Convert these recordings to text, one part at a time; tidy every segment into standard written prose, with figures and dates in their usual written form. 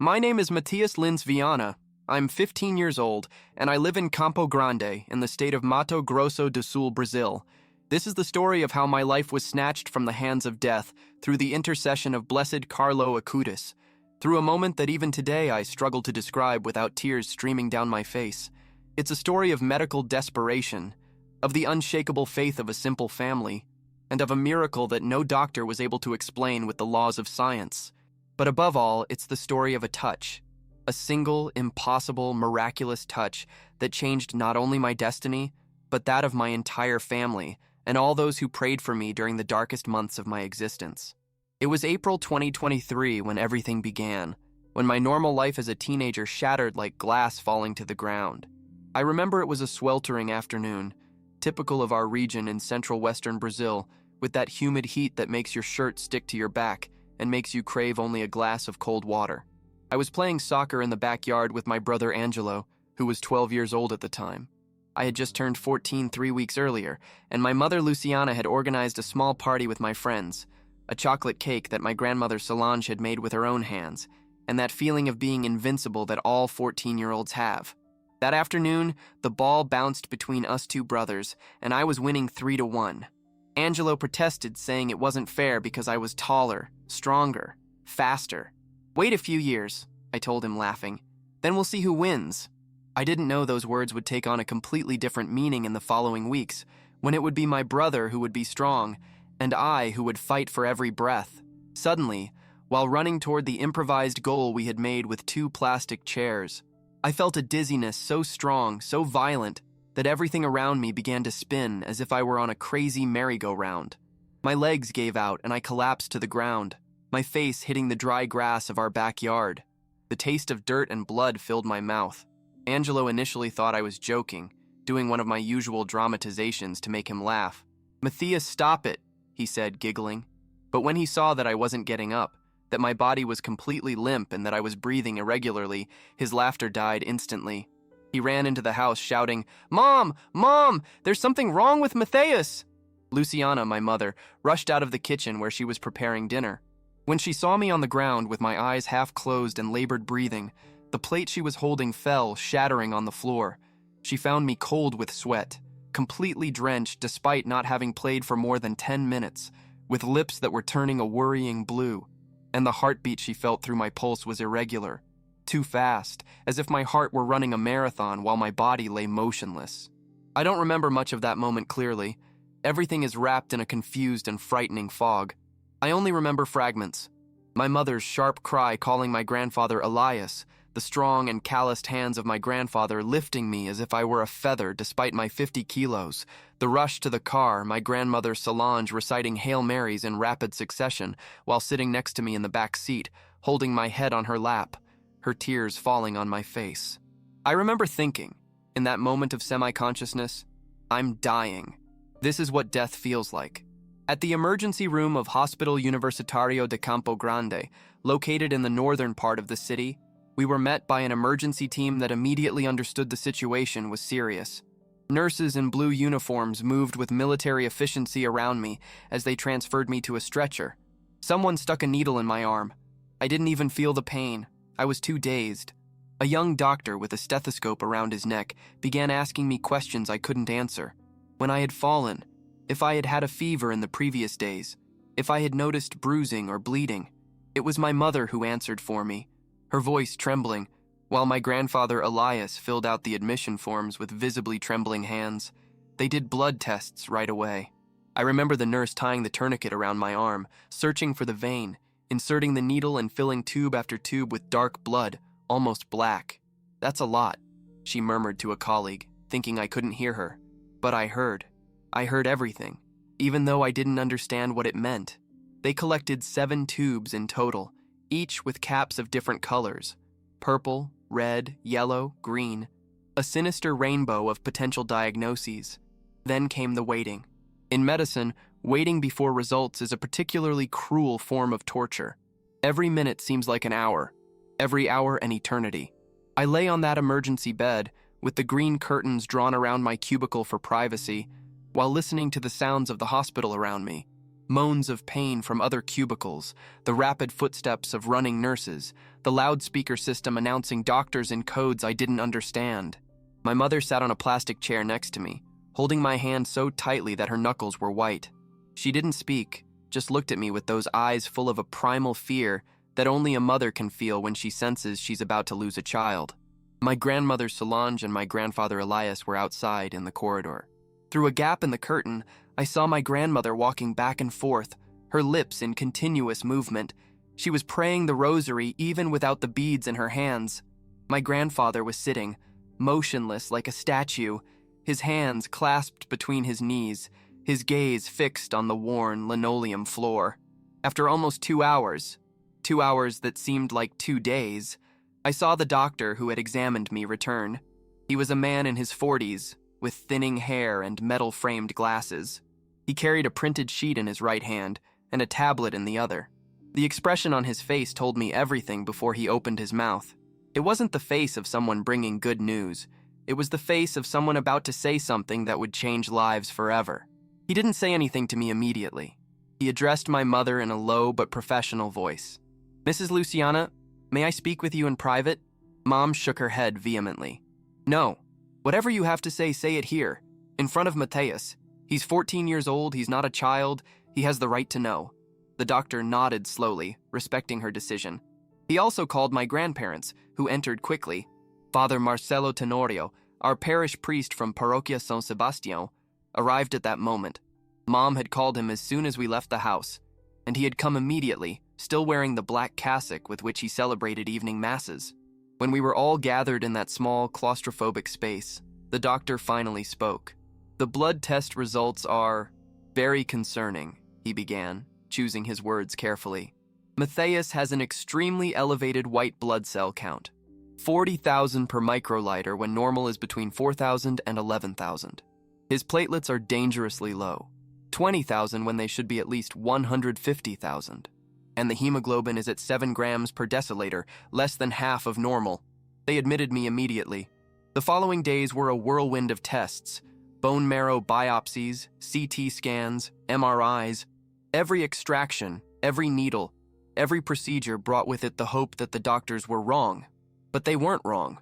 My name is Matheus Vianna. I'm 15 years old, and I live in Campo Grande in the state of Mato Grosso do Sul, Brazil. This is the story of how my life was snatched from the hands of death through the intercession of blessed Carlo Acutis, through a moment that even today I struggle to describe without tears streaming down my face. It's a story of medical desperation, of the unshakable faith of a simple family, and of a miracle that no doctor was able to explain with the laws of science. But above all, it's the story of a touch, a single, impossible, miraculous touch that changed not only my destiny, but that of my entire family and all those who prayed for me during the darkest months of my existence. It was April 2023 when everything began, when my normal life as a teenager shattered like glass falling to the ground. I remember it was a sweltering afternoon, typical of our region in central western Brazil, with that humid heat that makes your shirt stick to your back and makes you crave only a glass of cold water. I was playing soccer in the backyard with my brother Angelo, who was 12 years old at the time. I had just turned 14 3 weeks earlier, and my mother Luciana had organized a small party with my friends, a chocolate cake that my grandmother Solange had made with her own hands, and that feeling of being invincible that all 14-year-olds have. That afternoon, the ball bounced between us two brothers, and I was winning 3-1. Angelo protested, saying it wasn't fair because I was taller, stronger, faster. "Wait a few years," I told him, laughing. "Then we'll see who wins." I didn't know those words would take on a completely different meaning in the following weeks, when it would be my brother who would be strong, and I who would fight for every breath. Suddenly, while running toward the improvised goal we had made with 2 plastic chairs, I felt a dizziness so strong, so violent, that everything around me began to spin as if I were on a crazy merry-go-round. My legs gave out and I collapsed to the ground, my face hitting the dry grass of our backyard. The taste of dirt and blood filled my mouth. Angelo initially thought I was joking, doing one of my usual dramatizations to make him laugh. "Matthias, stop it," he said, giggling. But when he saw that I wasn't getting up, that my body was completely limp and that I was breathing irregularly, his laughter died instantly. He ran into the house shouting, "Mom! Mom! There's something wrong with Matheus!" Luciana, my mother, rushed out of the kitchen where she was preparing dinner. When she saw me on the ground with my eyes half closed and labored breathing, the plate she was holding fell, shattering on the floor. She found me cold with sweat, completely drenched despite not having played for more than 10 minutes, with lips that were turning a worrying blue, and the heartbeat she felt through my pulse was irregular, too fast, as if my heart were running a marathon while my body lay motionless. I don't remember much of that moment clearly. Everything is wrapped in a confused and frightening fog. I only remember fragments. My mother's sharp cry calling my grandfather Elias, the strong and calloused hands of my grandfather lifting me as if I were a feather despite my 50 kilos, the rush to the car, my grandmother Solange reciting Hail Marys in rapid succession while sitting next to me in the back seat, holding my head on her lap, her tears falling on my face. I remember thinking, in that moment of semi-consciousness, I'm dying. This is what death feels like. At the emergency room of Hospital Universitario de Campo Grande, located in the northern part of the city, we were met by an emergency team that immediately understood the situation was serious. Nurses in blue uniforms moved with military efficiency around me as they transferred me to a stretcher. Someone stuck a needle in my arm. I didn't even feel the pain. I was too dazed. A young doctor with a stethoscope around his neck began asking me questions I couldn't answer. When I had fallen, if I had had a fever in the previous days, if I had noticed bruising or bleeding. It was my mother who answered for me, her voice trembling, while my grandfather Elias filled out the admission forms with visibly trembling hands. They did blood tests right away. I remember the nurse tying the tourniquet around my arm, searching for the vein, inserting the needle and filling tube after tube with dark blood, almost black. "That's a lot," she murmured to a colleague, thinking I couldn't hear her. But I heard. I heard everything, even though I didn't understand what it meant. They collected 7 tubes in total, each with caps of different colors: purple, red, yellow, green, a sinister rainbow of potential diagnoses. Then came the waiting. In medicine, waiting before results is a particularly cruel form of torture. Every minute seems like an hour, every hour an eternity. I lay on that emergency bed, with the green curtains drawn around my cubicle for privacy, while listening to the sounds of the hospital around me. Moans of pain from other cubicles, the rapid footsteps of running nurses, the loudspeaker system announcing doctors in codes I didn't understand. My mother sat on a plastic chair next to me, holding my hand so tightly that her knuckles were white. She didn't speak, just looked at me with those eyes full of a primal fear that only a mother can feel when she senses she's about to lose a child. My grandmother Solange and my grandfather Elias were outside in the corridor. Through a gap in the curtain, I saw my grandmother walking back and forth, her lips in continuous movement. She was praying the rosary even without the beads in her hands. My grandfather was sitting, motionless like a statue, his hands clasped between his knees, his gaze fixed on the worn linoleum floor. After almost 2 hours, 2 hours that seemed like 2 days, I saw the doctor who had examined me return. He was a man in his 40s, with thinning hair and metal-framed glasses. He carried a printed sheet in his right hand and a tablet in the other. The expression on his face told me everything before he opened his mouth. It wasn't the face of someone bringing good news. It was the face of someone about to say something that would change lives forever. He didn't say anything to me immediately. He addressed my mother in a low but professional voice. "Mrs. Luciana, may I speak with you in private?" Mom shook her head vehemently. "No. Whatever you have to say it here, in front of Matheus. He's 14 years old, he's not a child, he has the right to know." The doctor nodded slowly, respecting her decision. He also called my grandparents, who entered quickly. Father Marcelo Tenorio, our parish priest from Parroquia San Sebastião, arrived at that moment. Mom had called him as soon as we left the house, and he had come immediately, still wearing the black cassock with which he celebrated evening masses. When we were all gathered in that small, claustrophobic space, the doctor finally spoke. "The blood test results are very concerning," he began, choosing his words carefully. "Matheus has an extremely elevated white blood cell count, 40,000 per microliter when normal is between 4,000 and 11,000. His platelets are dangerously low, 20,000 when they should be at least 150,000. And the hemoglobin is at 7 grams per deciliter, less than half of normal." They admitted me immediately. The following days were a whirlwind of tests: bone marrow biopsies, CT scans, MRIs. Every extraction, every needle, every procedure brought with it the hope that the doctors were wrong. But they weren't wrong.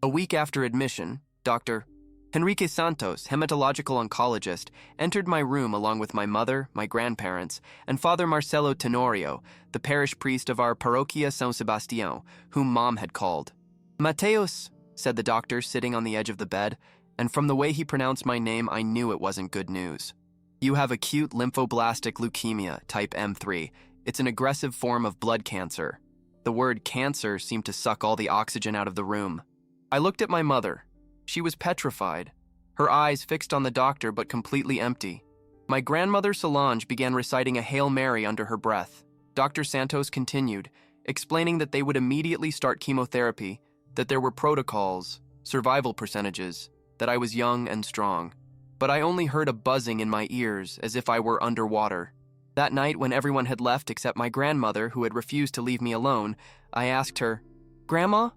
A week after admission, Dr. Henrique Santos, hematological oncologist, entered my room along with my mother, my grandparents, and Father Marcelo Tenorio, the parish priest of our Parroquia San Sebastião, whom Mom had called. "Matheus," said the doctor, sitting on the edge of the bed, and from the way he pronounced my name, I knew it wasn't good news. "You have acute lymphoblastic leukemia, type M3. It's an aggressive form of blood cancer." The word cancer seemed to suck all the oxygen out of the room. I looked at my mother. She was petrified, her eyes fixed on the doctor but completely empty. My grandmother Solange began reciting a Hail Mary under her breath. Dr. Santos continued, explaining that they would immediately start chemotherapy, that there were protocols, survival percentages, that I was young and strong. But I only heard a buzzing in my ears as if I were underwater. That night, when everyone had left except my grandmother, who had refused to leave me alone, I asked her, "Grandma,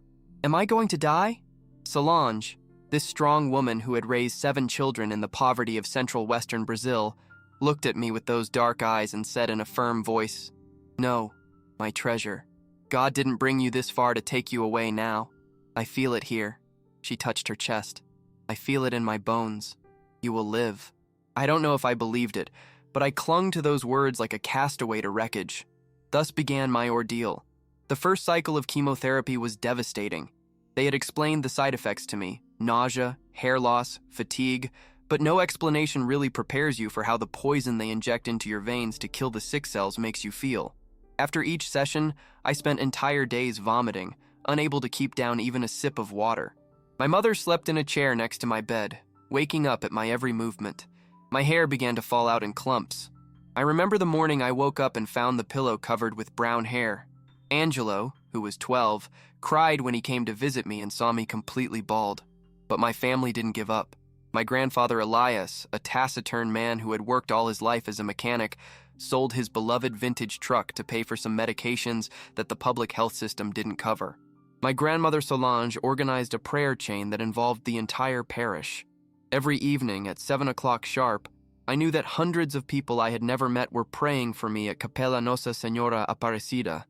am I going to die?" Solange, this strong woman who had raised 7 children in the poverty of central western Brazil, looked at me with those dark eyes and said in a firm voice, "No, my treasure. God didn't bring you this far to take you away now. I feel it here." She touched her chest. "I feel it in my bones. You will live." I don't know if I believed it, but I clung to those words like a castaway to wreckage. Thus began my ordeal. The first cycle of chemotherapy was devastating. They had explained the side effects to me: nausea, hair loss, fatigue, but no explanation really prepares you for how the poison they inject into your veins to kill the sick cells makes you feel. After each session, I spent entire days vomiting, unable to keep down even a sip of water. My mother slept in a chair next to my bed, waking up at my every movement. My hair began to fall out in clumps. I remember the morning I woke up and found the pillow covered with brown hair. Angelo, who was 12, cried when he came to visit me and saw me completely bald. But my family didn't give up. My grandfather Elias, a taciturn man who had worked all his life as a mechanic, sold his beloved vintage truck to pay for some medications that the public health system didn't cover. My grandmother Solange organized a prayer chain that involved the entire parish. Every evening at 7 o'clock sharp, I knew that hundreds of people I had never met were praying for me at Capella Nossa Senhora Aparecida.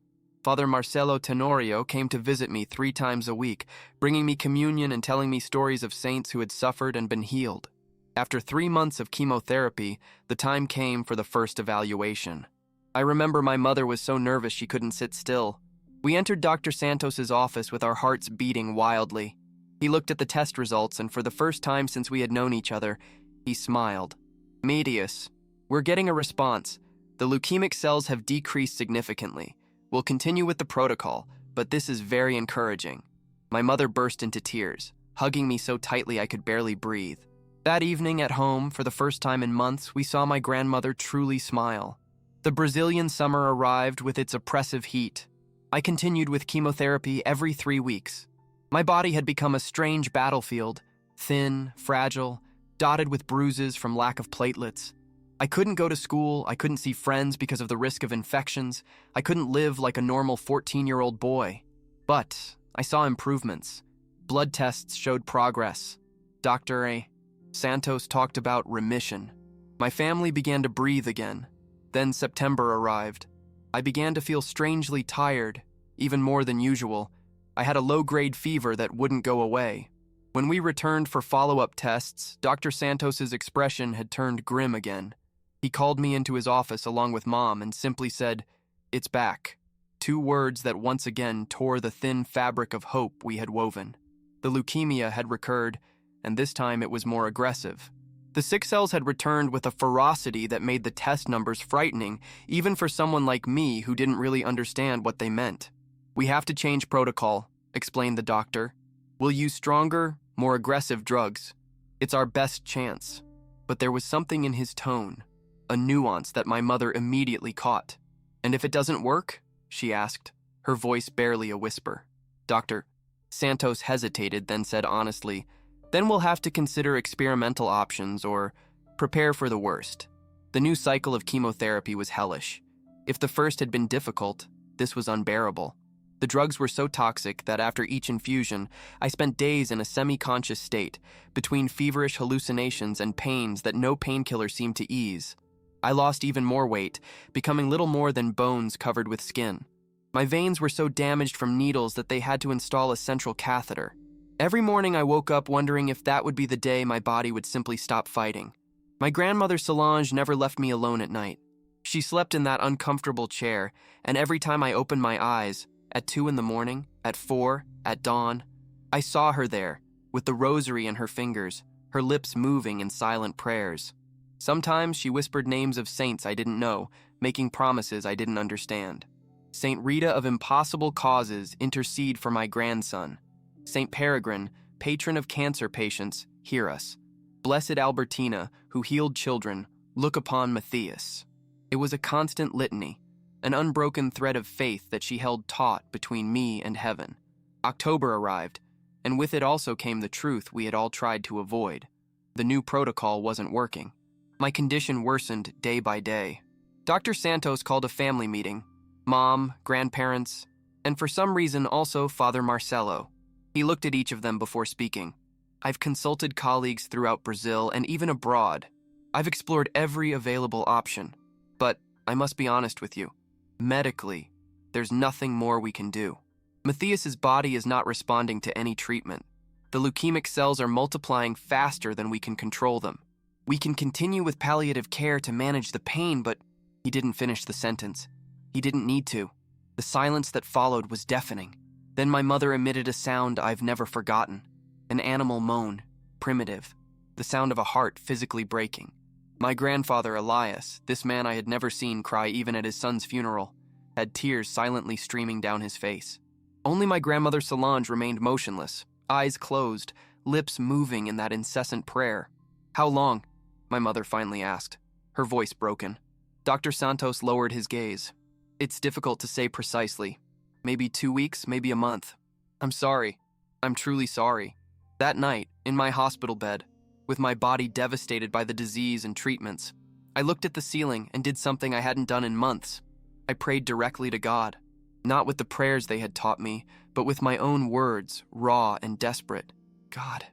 Father Marcelo Tenorio came to visit me 3 times a week, bringing me communion and telling me stories of saints who had suffered and been healed. After 3 months of chemotherapy, the time came for the first evaluation. I remember my mother was so nervous she couldn't sit still. We entered Dr. Santos's office with our hearts beating wildly. He looked at the test results, and for the first time since we had known each other, he smiled. Matheus, we're getting a response. The leukemic cells have decreased significantly. We'll continue with the protocol, but this is very encouraging. My mother burst into tears, hugging me so tightly I could barely breathe. That evening at home, for the first time in months, we saw my grandmother truly smile. The Brazilian summer arrived with its oppressive heat. I continued with chemotherapy every 3 weeks. My body had become a strange battlefield, thin, fragile, dotted with bruises from lack of platelets. I couldn't go to school, I couldn't see friends because of the risk of infections, I couldn't live like a normal 14-year-old boy. But I saw improvements. Blood tests showed progress. Dr. Santos talked about remission. My family began to breathe again. Then September arrived. I began to feel strangely tired, even more than usual. I had a low-grade fever that wouldn't go away. When we returned for follow-up tests, Dr. Santos's expression had turned grim again. He called me into his office along with Mom and simply said, "It's back." 2 words that once again tore the thin fabric of hope we had woven. The leukemia had recurred, and this time it was more aggressive. The sick cells had returned with a ferocity that made the test numbers frightening, even for someone like me who didn't really understand what they meant. "We have to change protocol," explained the doctor. "We'll use stronger, more aggressive drugs. It's our best chance." But there was something in his tone, a nuance that my mother immediately caught. "And if it doesn't work?" she asked, her voice barely a whisper. Dr. Santos hesitated, then said honestly, "Then we'll have to consider experimental options or prepare for the worst." The new cycle of chemotherapy was hellish. If the first had been difficult, this was unbearable. The drugs were so toxic that after each infusion, I spent days in a semi-conscious state, between feverish hallucinations and pains that no painkiller seemed to ease. I lost even more weight, becoming little more than bones covered with skin. My veins were so damaged from needles that they had to install a central catheter. Every morning I woke up wondering if that would be the day my body would simply stop fighting. My grandmother Solange never left me alone at night. She slept in that uncomfortable chair, and every time I opened my eyes, at 2 in the morning, at 4, at dawn, I saw her there, with the rosary in her fingers, her lips moving in silent prayers. Sometimes she whispered names of saints I didn't know, making promises I didn't understand. Saint Rita of Impossible Causes, intercede for my grandson. Saint Peregrine, patron of cancer patients, hear us. Blessed Albertina, who healed children, look upon Matheus. It was a constant litany, an unbroken thread of faith that she held taut between me and heaven. October arrived, and with it also came the truth we had all tried to avoid. The new protocol wasn't working. My condition worsened day by day. Dr. Santos called a family meeting. Mom, grandparents, and for some reason also Father Marcelo. He looked at each of them before speaking. "I've consulted colleagues throughout Brazil and even abroad. I've explored every available option. But I must be honest with you. Medically, there's nothing more we can do. Matheus's body is not responding to any treatment. The leukemic cells are multiplying faster than we can control them. We can continue with palliative care to manage the pain, but..." He didn't finish the sentence. He didn't need to. The silence that followed was deafening. Then my mother emitted a sound I've never forgotten. An animal moan, primitive. The sound of a heart physically breaking. My grandfather Elias, this man I had never seen cry even at his son's funeral, had tears silently streaming down his face. Only my grandmother Solange remained motionless, eyes closed, lips moving in that incessant prayer. "How long?" my mother finally asked, her voice broken. Dr. Santos lowered his gaze. "It's difficult to say precisely. Maybe 2 weeks, maybe a month. I'm sorry. I'm truly sorry." That night, in my hospital bed, with my body devastated by the disease and treatments, I looked at the ceiling and did something I hadn't done in months. I prayed directly to God, not with the prayers they had taught me, but with my own words, raw and desperate. "God,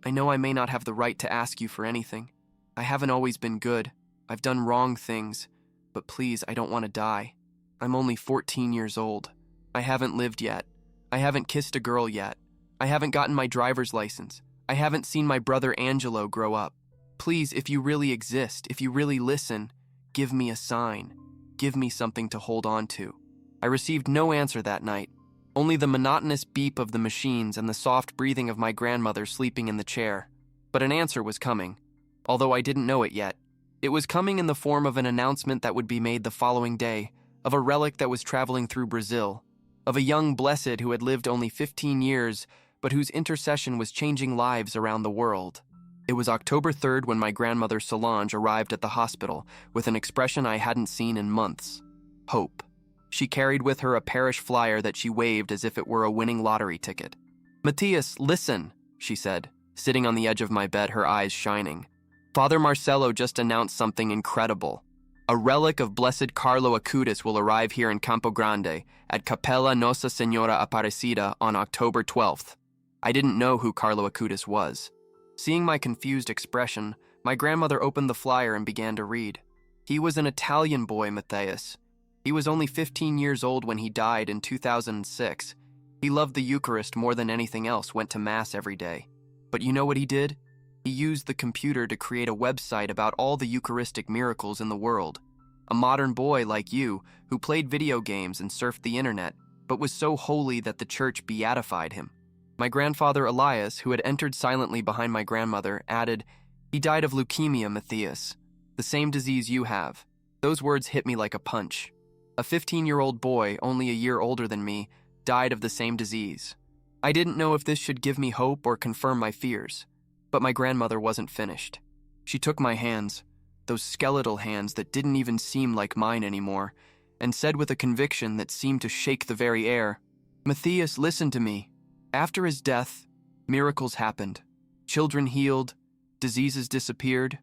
I know I may not have the right to ask you for anything. I haven't always been good. I've done wrong things, but please, I don't want to die. I'm only 14 years old. I haven't lived yet. I haven't kissed a girl yet. I haven't gotten my driver's license. I haven't seen my brother Angelo grow up. Please, if you really exist, if you really listen, give me a sign. Give me something to hold on to. I received no answer that night, only the monotonous beep of the machines and the soft breathing of my grandmother sleeping in the chair. But an answer was coming, although I didn't know it yet. It was coming in the form of an announcement that would be made the following day, of a relic that was traveling through Brazil, of a young blessed who had lived only 15 years, but whose intercession was changing lives around the world. It was October 3rd when my grandmother Solange arrived at the hospital with an expression I hadn't seen in months: hope. She carried with her a parish flyer that she waved as if it were a winning lottery ticket. "Matheus, listen," she said, sitting on the edge of my bed, her eyes shining. "Father Marcelo just announced something incredible. A relic of Blessed Carlo Acutis will arrive here in Campo Grande at Capella Nossa Senhora Aparecida on October 12th. I didn't know who Carlo Acutis was. Seeing my confused expression, my grandmother opened the flyer and began to read. He was an Italian boy, Matheus. He was only 15 years old when he died in 2006. He loved the Eucharist more than anything else, went to Mass every day. But you know what he did? He used the computer to create a website about all the Eucharistic miracles in the world. A modern boy like you, who played video games and surfed the internet, but was so holy that the church beatified him. My grandfather Elias, who had entered silently behind my grandmother, added, "He died of leukemia, Matheus. The same disease you have." Those words hit me like a punch. A 15-year-old boy, only a year older than me, died of the same disease. I didn't know if this should give me hope or confirm my fears. But my grandmother wasn't finished. She took my hands, those skeletal hands that didn't even seem like mine anymore, and said with a conviction that seemed to shake the very air, "Matheus, listen to me. After his death, miracles happened. Children healed, diseases disappeared,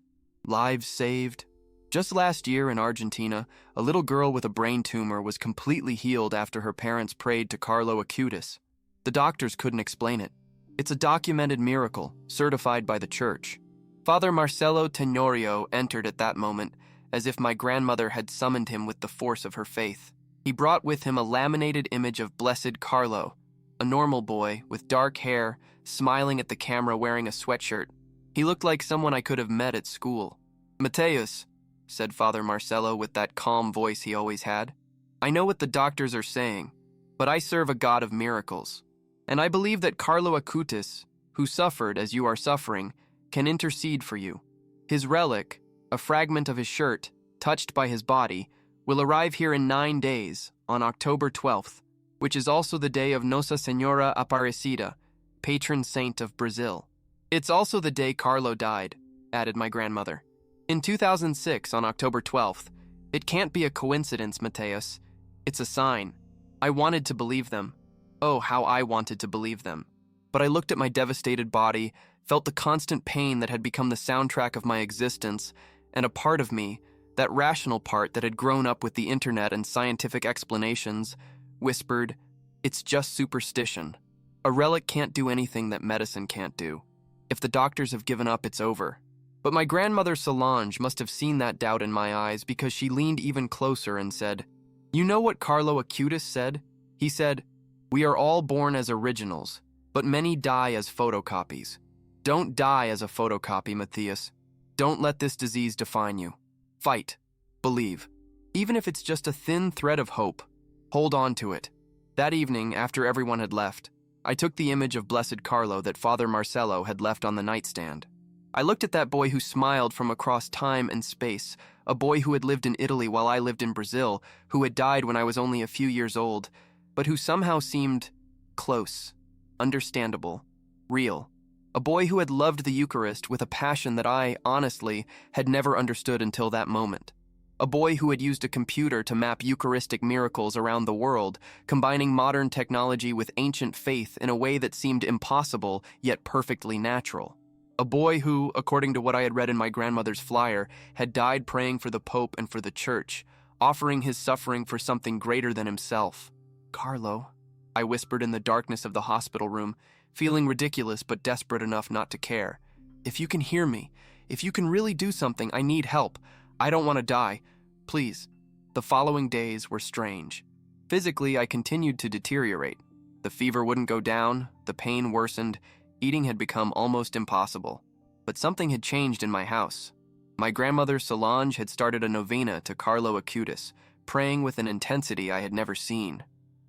lives saved. Just last year in Argentina, a little girl with a brain tumor was completely healed after her parents prayed to Carlo Acutis. The doctors couldn't explain it. It's a documented miracle, certified by the church." Father Marcelo Tenorio entered at that moment, as if my grandmother had summoned him with the force of her faith. He brought with him a laminated image of Blessed Carlo, a normal boy with dark hair, smiling at the camera wearing a sweatshirt. He looked like someone I could have met at school. "Matheus," said Father Marcelo with that calm voice he always had, "I know what the doctors are saying, but I serve a God of miracles. And I believe that Carlo Acutis, who suffered as you are suffering, can intercede for you. His relic, a fragment of his shirt, touched by his body, will arrive here in 9 days, on October 12th, which is also the day of Nossa Senhora Aparecida, patron saint of Brazil. It's also the day Carlo died," added my grandmother. "In 2006, on October 12th. It can't be a coincidence, Matheus. It's a sign. I wanted to believe them. Oh, how I wanted to believe them. But I looked at my devastated body, felt the constant pain that had become the soundtrack of my existence, and a part of me, that rational part that had grown up with the internet and scientific explanations, whispered, 'It's just superstition. A relic can't do anything that medicine can't do. If the doctors have given up, it's over.' But my grandmother Solange must have seen that doubt in my eyes, because she leaned even closer and said, 'You know what Carlo Acutis said? He said, "We are all born as originals, but many die as photocopies. Don't die as a photocopy, Matheus. Don't let this disease define you. Fight. Believe. Even if it's just a thin thread of hope, hold on to it." That evening, after everyone had left, I took the image of Blessed Carlo that Father Marcelo had left on the nightstand. I looked at that boy who smiled from across time and space, a boy who had lived in Italy while I lived in Brazil, who had died when I was only a few years old, but who somehow seemed close, understandable, real. A boy who had loved the Eucharist with a passion that I, honestly, had never understood until that moment. A boy who had used a computer to map Eucharistic miracles around the world, combining modern technology with ancient faith in a way that seemed impossible yet perfectly natural. A boy who, according to what I had read in my grandmother's flyer, had died praying for the Pope and for the Church, offering his suffering for something greater than himself. "Carlo," I whispered in the darkness of the hospital room, feeling ridiculous but desperate enough not to care. "If you can hear me, if you can really do something, I need help. I don't want to die. Please. The following days were strange. Physically, I continued to deteriorate. The fever wouldn't go down, the pain worsened, eating had become almost impossible. But something had changed in my house. My grandmother Solange had started a novena to Carlo Acutis, praying with an intensity I had never seen.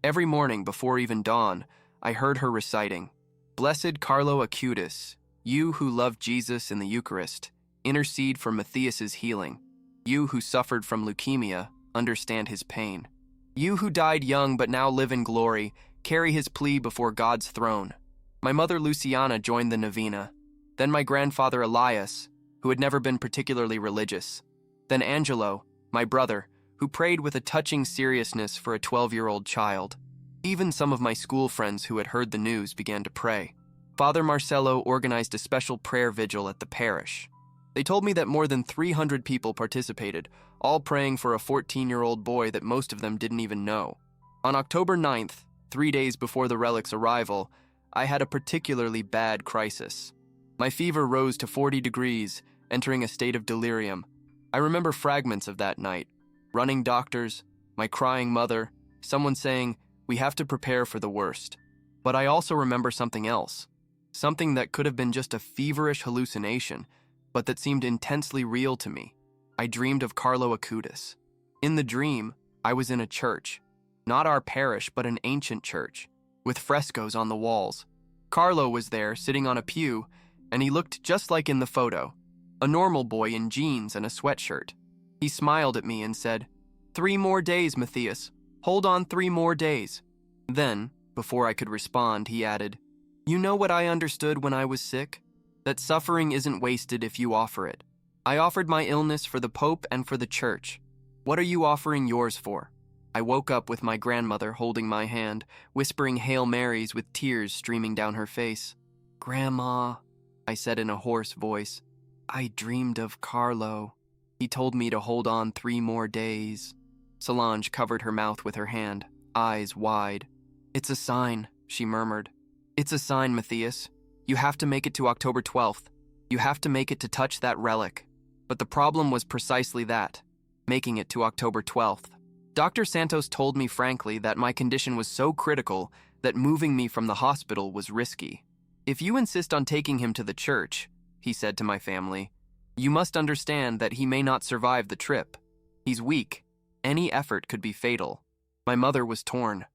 Every morning before even dawn, I heard her reciting, "Blessed Carlo Acutis, you who love Jesus in the Eucharist, intercede for Matheus's healing. You who suffered from leukemia, understand his pain. You who died young but now live in glory, carry his plea before God's throne." My mother Luciana joined the novena. Then my grandfather Elias, who had never been particularly religious. Then Angelo, my brother, who prayed with a touching seriousness for a 12-year-old child. Even some of my school friends who had heard the news began to pray. Father Marcello organized a special prayer vigil at the parish. They told me that more than 300 people participated, all praying for a 14-year-old boy that most of them didn't even know. On October 9th, 3 days before the relic's arrival, I had a particularly bad crisis. My fever rose to 40 degrees, entering a state of delirium. I remember fragments of that night. Running doctors, my crying mother, someone saying, "We have to prepare for the worst." But I also remember something else. Something that could have been just a feverish hallucination, but that seemed intensely real to me. I dreamed of Carlo Acutis. In the dream, I was in a church. Not our parish, but an ancient church, with frescoes on the walls. Carlo was there, sitting on a pew, and he looked just like in the photo. A normal boy in jeans and a sweatshirt. He smiled at me and said, "3 more days, Matheus. Hold on 3 more days." Then, before I could respond, he added, "You know what I understood when I was sick? That suffering isn't wasted if you offer it. I offered my illness for the Pope and for the Church. What are you offering yours for?" I woke up with my grandmother holding my hand, whispering Hail Marys with tears streaming down her face. "Grandma," I said in a hoarse voice, "I dreamed of Carlo. He told me to hold on 3 more days." Solange covered her mouth with her hand, eyes wide. "It's a sign," she murmured. "It's a sign, Matheus. You have to make it to October 12th. You have to make it to touch that relic." But the problem was precisely that, making it to October 12th. Dr. Santos told me frankly that my condition was so critical that moving me from the hospital was risky. "If you insist on taking him to the church," he said to my family, "you must understand that he may not survive the trip. He's weak. Any effort could be fatal." My mother was torn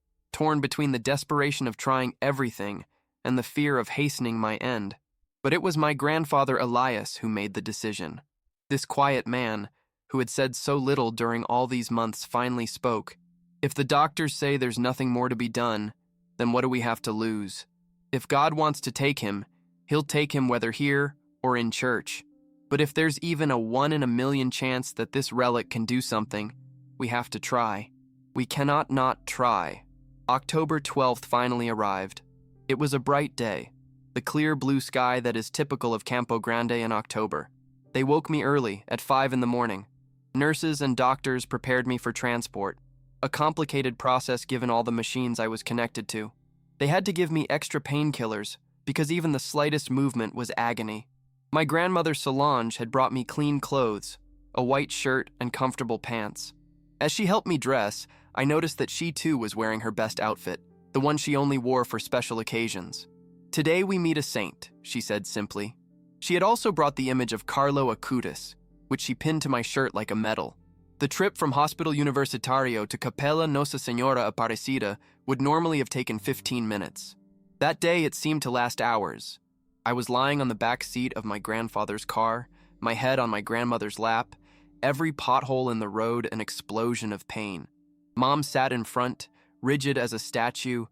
between the desperation of trying everything and the fear of hastening my end. But it was my grandfather Elias who made the decision. This quiet man, who had said so little during all these months, finally spoke. "If the doctors say there's nothing more to be done, then what do we have to lose? If God wants to take him, he'll take him whether here or in church. But if there's even a 1 in a million chance that this relic can do something, we have to try. We cannot not try." October 12th finally arrived. It was a bright day, the clear blue sky that is typical of Campo Grande in October. They woke me early, at 5 in the morning. Nurses and doctors prepared me for transport, a complicated process given all the machines I was connected to. They had to give me extra painkillers, because even the slightest movement was agony. My grandmother Solange had brought me clean clothes, a white shirt and comfortable pants. As she helped me dress, I noticed that she too was wearing her best outfit, the one she only wore for special occasions. "Today we meet a saint," she said simply. She had also brought the image of Carlo Acutis, which she pinned to my shirt like a medal. The trip from Hospital Universitario to Capella Nossa Senhora Aparecida would normally have taken 15 minutes. That day it seemed to last hours. I was lying on the back seat of my grandfather's car, my head on my grandmother's lap, every pothole in the road an explosion of pain. Mom sat in front, rigid as a statue,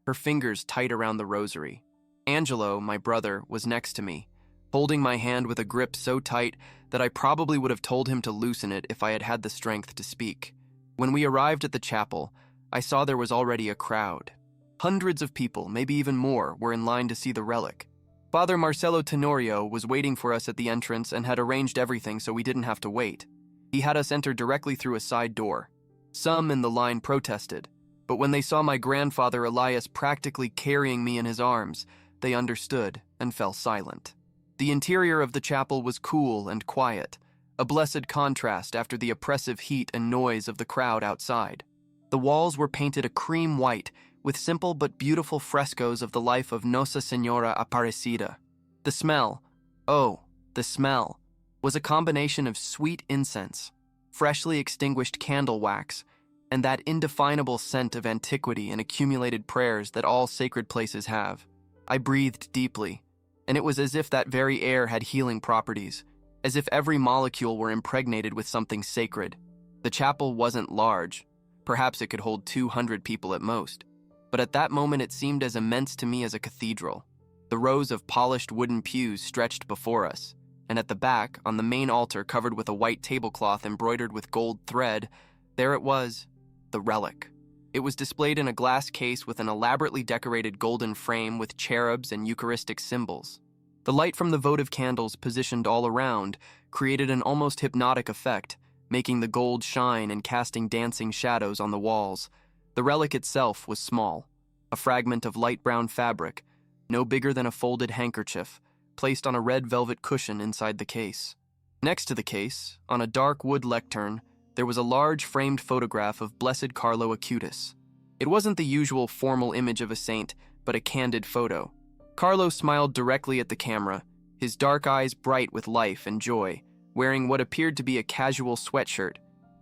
her fingers tight around the rosary. Angelo, my brother, was next to me, holding my hand with a grip so tight that I probably would have told him to loosen it if I had had the strength to speak. When we arrived at the chapel, I saw there was already a crowd. Hundreds of people, maybe even more, were in line to see the relic. Father Marcello Tenorio was waiting for us at the entrance and had arranged everything so we didn't have to wait. He had us enter directly through a side door. Some in the line protested, but when they saw my grandfather Elias practically carrying me in his arms, they understood and fell silent. The interior of the chapel was cool and quiet, a blessed contrast after the oppressive heat and noise of the crowd outside. The walls were painted a cream white, with simple but beautiful frescoes of the life of Nossa Senhora Aparecida. The smell, oh, the smell, was a combination of sweet incense, freshly extinguished candle wax, and that indefinable scent of antiquity and accumulated prayers that all sacred places have. I breathed deeply, and it was as if that very air had healing properties, as if every molecule were impregnated with something sacred. The chapel wasn't large. Perhaps it could hold 200 people at most. But at that moment it seemed as immense to me as a cathedral. The rows of polished wooden pews stretched before us, and at the back, on the main altar covered with a white tablecloth embroidered with gold thread, there it was, the relic. It was displayed in a glass case with an elaborately decorated golden frame with cherubs and Eucharistic symbols. The light from the votive candles positioned all around created an almost hypnotic effect, making the gold shine and casting dancing shadows on the walls. The relic itself was small, a fragment of light brown fabric, no bigger than a folded handkerchief, placed on a red velvet cushion inside the case. Next to the case, on a dark wood lectern, there was a large framed photograph of Blessed Carlo Acutis. It wasn't the usual formal image of a saint, but a candid photo. Carlo smiled directly at the camera, his dark eyes bright with life and joy, wearing what appeared to be a casual sweatshirt.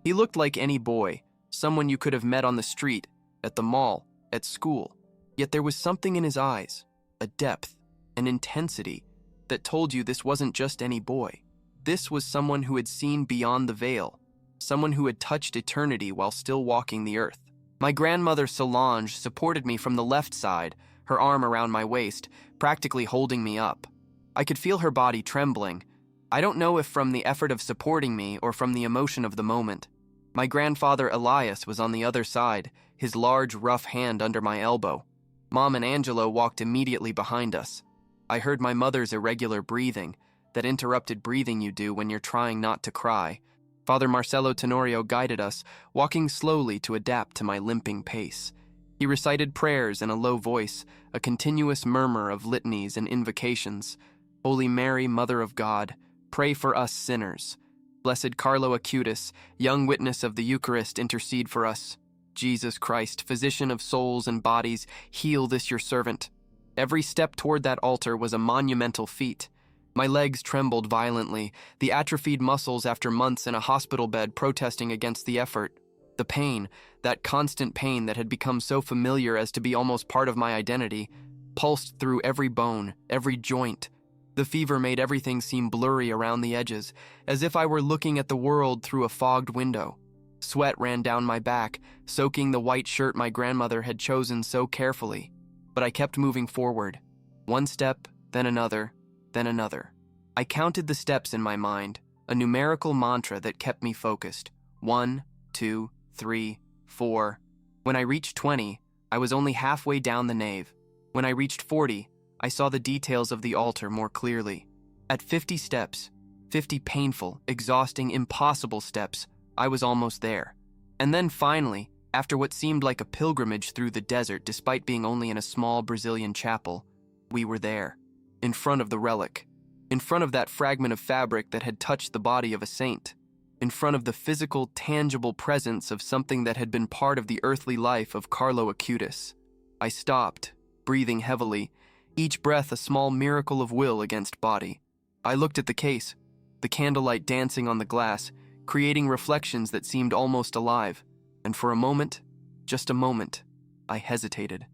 He looked like any boy, someone you could have met on the street, at the mall, at school. Yet there was something in his eyes, a depth, an intensity, that told you this wasn't just any boy. This was someone who had seen beyond the veil, someone who had touched eternity while still walking the earth. My grandmother Solange supported me from the left side, her arm around my waist, practically holding me up. I could feel her body trembling. I don't know if from the effort of supporting me or from the emotion of the moment. My grandfather Elias was on the other side, his large, rough hand under my elbow. Mom and Angelo walked immediately behind us. I heard my mother's irregular breathing, that interrupted breathing you do when you're trying not to cry. Father Marcelo Tenorio guided us, walking slowly to adapt to my limping pace. He recited prayers in a low voice, a continuous murmur of litanies and invocations. Holy Mary, Mother of God, pray for us sinners. Blessed Carlo Acutis, young witness of the Eucharist, intercede for us. Jesus Christ, physician of souls and bodies, heal this your servant. Every step toward that altar was a monumental feat. My legs trembled violently, the atrophied muscles after months in a hospital bed protesting against the effort. The pain, that constant pain that had become so familiar as to be almost part of my identity, pulsed through every bone, every joint. The fever made everything seem blurry around the edges, as if I were looking at the world through a fogged window. Sweat ran down my back, soaking the white shirt my grandmother had chosen so carefully. But I kept moving forward. One step, then another, then another. I counted the steps in my mind, a numerical mantra that kept me focused. 1, 2, 3, 4. When I reached 20, I was only halfway down the nave. When I reached 40, I saw the details of the altar more clearly. At 50 steps, 50 painful, exhausting, impossible steps, I was almost there. And then finally, after what seemed like a pilgrimage through the desert despite being only in a small Brazilian chapel, we were there, in front of the relic, in front of that fragment of fabric that had touched the body of a saint, in front of the physical, tangible presence of something that had been part of the earthly life of Carlo Acutis. I stopped, breathing heavily, each breath a small miracle of will against body. I looked at the case, the candlelight dancing on the glass, creating reflections that seemed almost alive, and for a moment, just a moment, I hesitated.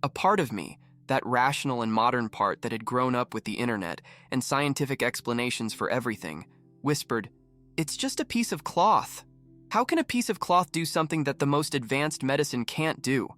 A part of me, that rational and modern part that had grown up with the internet and scientific explanations for everything, whispered, "It's just a piece of cloth. How can a piece of cloth do something that the most advanced medicine can't do?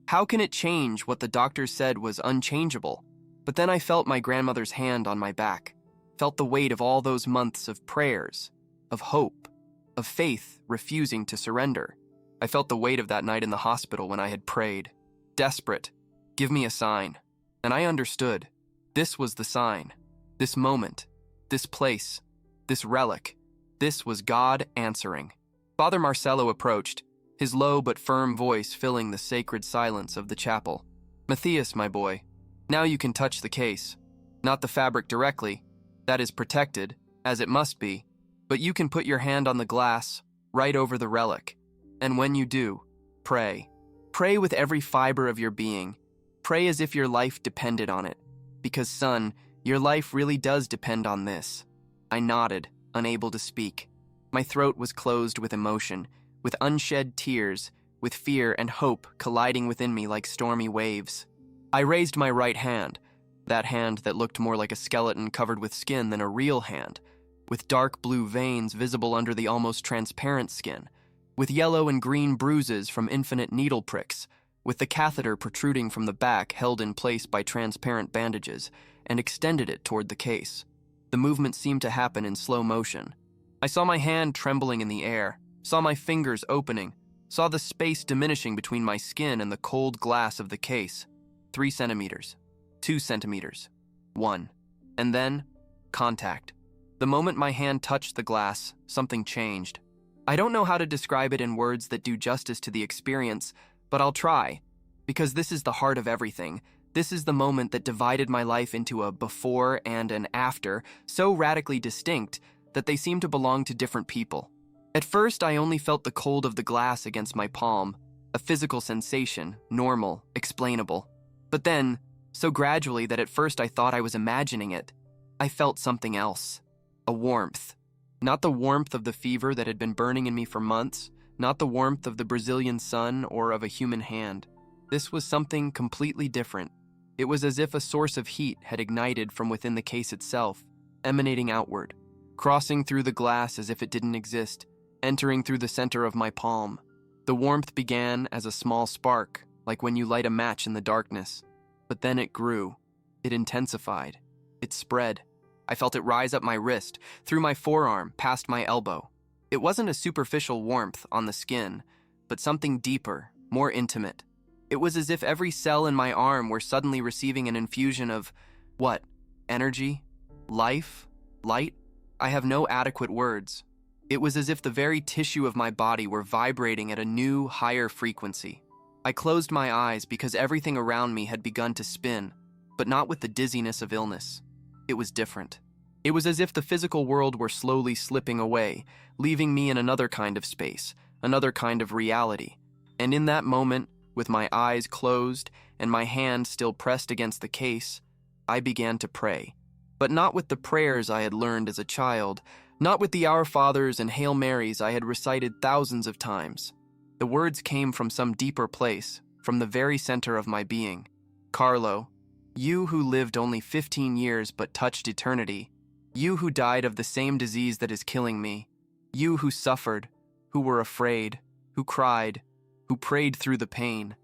How can it change what the doctors said was unchangeable?" But then I felt my grandmother's hand on my back, felt the weight of all those months of prayers, of hope, of faith refusing to surrender. I felt the weight of that night in the hospital when I had prayed. Desperate, give me a sign. And I understood. This was the sign. This moment, this place, this relic. This was God answering. Father Marcelo approached, his low but firm voice filling the sacred silence of the chapel. "Matthias, my boy, now you can touch the case. Not the fabric directly. That is protected, as it must be. But you can put your hand on the glass, right over the relic. And when you do, pray. Pray with every fiber of your being. Pray as if your life depended on it. Because, son, your life really does depend on this. I nodded, unable to speak. My throat was closed with emotion, with unshed tears, with fear and hope colliding within me like stormy waves. I raised my right hand, that hand that looked more like a skeleton covered with skin than a real hand, with dark blue veins visible under the almost transparent skin, with yellow and green bruises from infinite needle pricks, with the catheter protruding from the back held in place by transparent bandages, and extended it toward the case. The movement seemed to happen in slow motion. I saw my hand trembling in the air, saw my fingers opening, saw the space diminishing between my skin and the cold glass of the case. 3 centimeters, 2 centimeters, 1. And then, contact. The moment my hand touched the glass, something changed. I don't know how to describe it in words that do justice to the experience, but I'll try, because this is the heart of everything. This is the moment that divided my life into a before and an after, so radically distinct that they seem to belong to different people. At first, I only felt the cold of the glass against my palm, a physical sensation, normal, explainable. But then, so gradually that at first I thought I was imagining it, I felt something else. A warmth. Not the warmth of the fever that had been burning in me for months, not the warmth of the Brazilian sun or of a human hand. This was something completely different. It was as if a source of heat had ignited from within the case itself, emanating outward, crossing through the glass as if it didn't exist, entering through the center of my palm. The warmth began as a small spark, like when you light a match in the darkness. But then it grew. It intensified. It spread. I felt it rise up my wrist, through my forearm, past my elbow. It wasn't a superficial warmth on the skin, but something deeper, more intimate. It was as if every cell in my arm were suddenly receiving an infusion of, what? Energy? Life? Light? I have no adequate words. It was as if the very tissue of my body were vibrating at a new, higher frequency. I closed my eyes because everything around me had begun to spin, but not with the dizziness of illness. It was different. It was as if the physical world were slowly slipping away, leaving me in another kind of space, another kind of reality. And in that moment, with my eyes closed and my hand still pressed against the case, I began to pray. But not with the prayers I had learned as a child, not with the Our Fathers and Hail Marys I had recited thousands of times. The words came from some deeper place, from the very center of my being. Carlo, you who lived only 15 years but touched eternity, you who died of the same disease that is killing me, you who suffered, who were afraid, who cried, who prayed through the pain.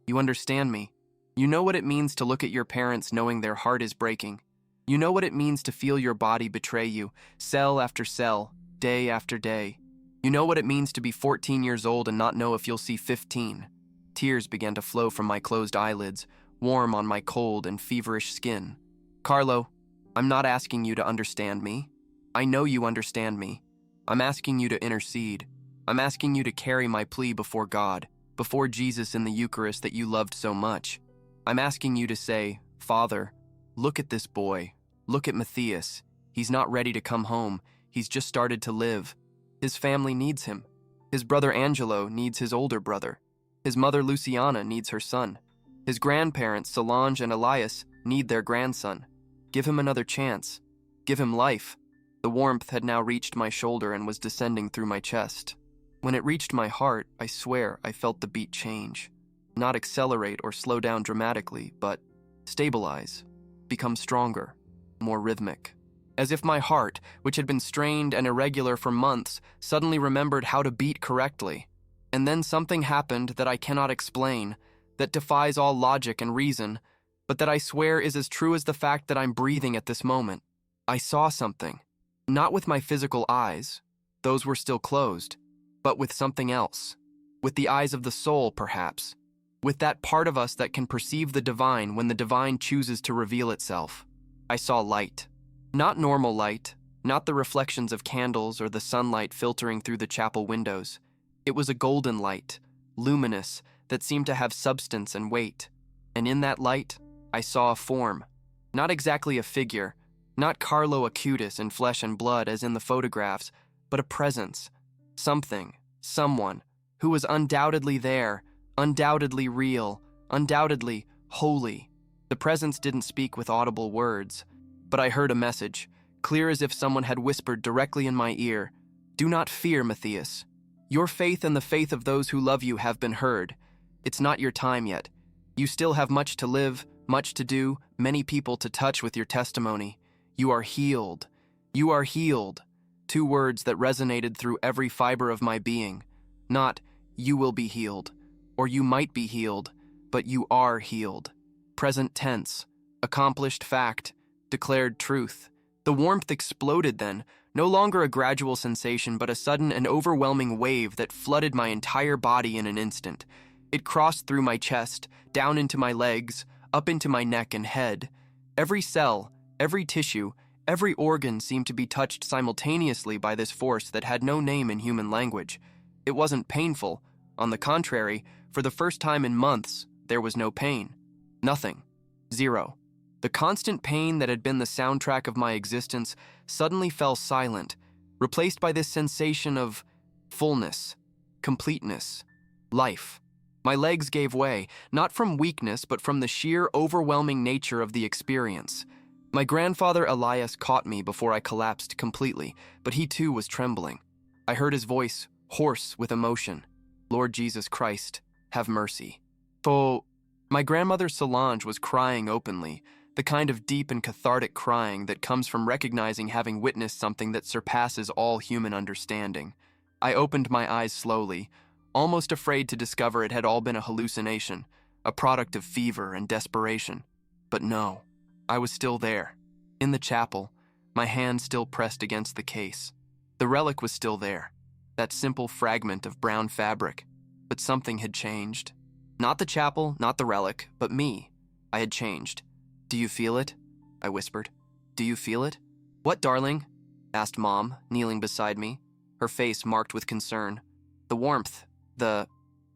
You understand me. You know what it means to look at your parents knowing their heart is breaking. You know what it means to feel your body betray you, cell after cell, day after day. You know what it means to be 14 years old and not know if you'll see 15. Tears began to flow from my closed eyelids, warm on my cold and feverish skin. Carlo, I'm not asking you to understand me. I know you understand me. I'm asking you to intercede. I'm asking you to carry my plea before God, before Jesus in the Eucharist that you loved so much. I'm asking you to say, Father, look at this boy. Look at Matheus. He's not ready to come home. He's just started to live. His family needs him. His brother Angelo needs his older brother. His mother Luciana needs her son. His grandparents Solange and Elias need their grandson. Give him another chance. Give him life. The warmth had now reached my shoulder and was descending through my chest. When it reached my heart, I swear I felt the beat change. Not accelerate or slow down dramatically, but stabilize, become stronger, more rhythmic. As if my heart, which had been strained and irregular for months, suddenly remembered how to beat correctly. And then something happened that I cannot explain, that defies all logic and reason, but that I swear is as true as the fact that I'm breathing at this moment. I saw something, not with my physical eyes, those were still closed, but with something else, with the eyes of the soul, perhaps, with that part of us that can perceive the divine when the divine chooses to reveal itself. I saw light. Not normal light, not the reflections of candles or the sunlight filtering through the chapel windows. It was a golden light, luminous, that seemed to have substance and weight. And in that light, I saw a form. Not exactly a figure, not Carlo Acutis in flesh and blood as in the photographs, but a presence. Something, someone, who was undoubtedly there, undoubtedly real, undoubtedly holy. The presence didn't speak with audible words, but I heard a message, clear as if someone had whispered directly in my ear. Do not fear, Matheus. Your faith and the faith of those who love you have been heard. It's not your time yet. You still have much to live, much to do, many people to touch with your testimony. You are healed. You are healed. 2 words that resonated through every fiber of my being. Not, you will be healed, or you might be healed, but you are healed. Present tense, accomplished fact, declared truth. The warmth exploded then, no longer a gradual sensation, but a sudden and overwhelming wave that flooded my entire body in an instant. It crossed through my chest, down into my legs, up into my neck and head. Every cell, every tissue, every organ seemed to be touched simultaneously by this force that had no name in human language. It wasn't painful. On the contrary, for the first time in months, there was no pain. Nothing. Zero. The constant pain that had been the soundtrack of my existence suddenly fell silent, replaced by this sensation of fullness, completeness, life. My legs gave way, not from weakness, but from the sheer, overwhelming nature of the experience. My grandfather Elias caught me before I collapsed completely, but he too was trembling. I heard his voice, hoarse with emotion. Lord Jesus Christ, have mercy. My grandmother Solange was crying openly, the kind of deep and cathartic crying that comes from recognizing having witnessed something that surpasses all human understanding. I opened my eyes slowly, almost afraid to discover it had all been a hallucination, a product of fever and desperation. But no, I was still there, in the chapel, my hand still pressed against the case. The relic was still there, that simple fragment of brown fabric, but something had changed. Not the chapel, not the relic, but me. I had changed. Do you feel it? I whispered. Do you feel it? What, darling? Asked Mom, kneeling beside me, her face marked with concern. The warmth, the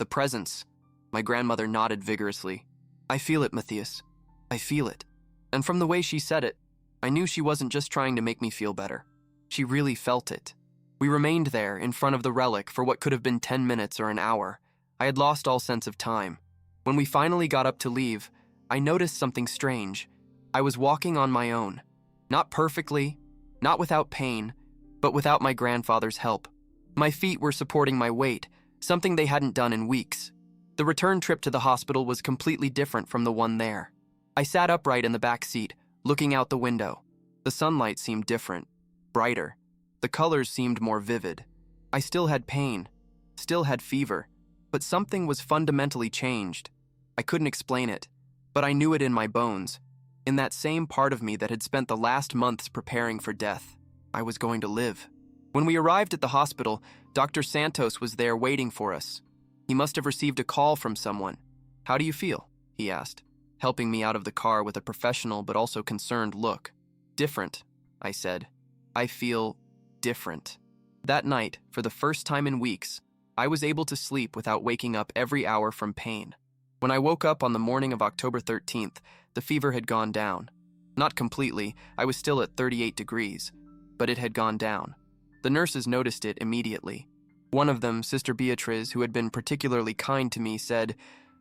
presence. My grandmother nodded vigorously. I feel it, Matheus. I feel it. And from the way she said it, I knew she wasn't just trying to make me feel better. She really felt it. We remained there, in front of the relic, for what could have been 10 minutes or an hour. I had lost all sense of time. When we finally got up to leave, I noticed something strange. I was walking on my own. Not perfectly, not without pain, but without my grandfather's help. My feet were supporting my weight, something they hadn't done in weeks. The return trip to the hospital was completely different from the one there. I sat upright in the back seat, looking out the window. The sunlight seemed different, brighter. The colors seemed more vivid. I still had pain, still had fever, but something was fundamentally changed. I couldn't explain it, but I knew it in my bones, in that same part of me that had spent the last months preparing for death. I was going to live. When we arrived at the hospital, Dr. Santos was there waiting for us. He must have received a call from someone. How do you feel? He asked, helping me out of the car with a professional but also concerned look. Different, I said. I feel different. That night, for the first time in weeks, I was able to sleep without waking up every hour from pain. When I woke up on the morning of October 13th, the fever had gone down. Not completely, I was still at 38 degrees, but it had gone down. The nurses noticed it immediately. One of them, Sister Beatriz, who had been particularly kind to me, said,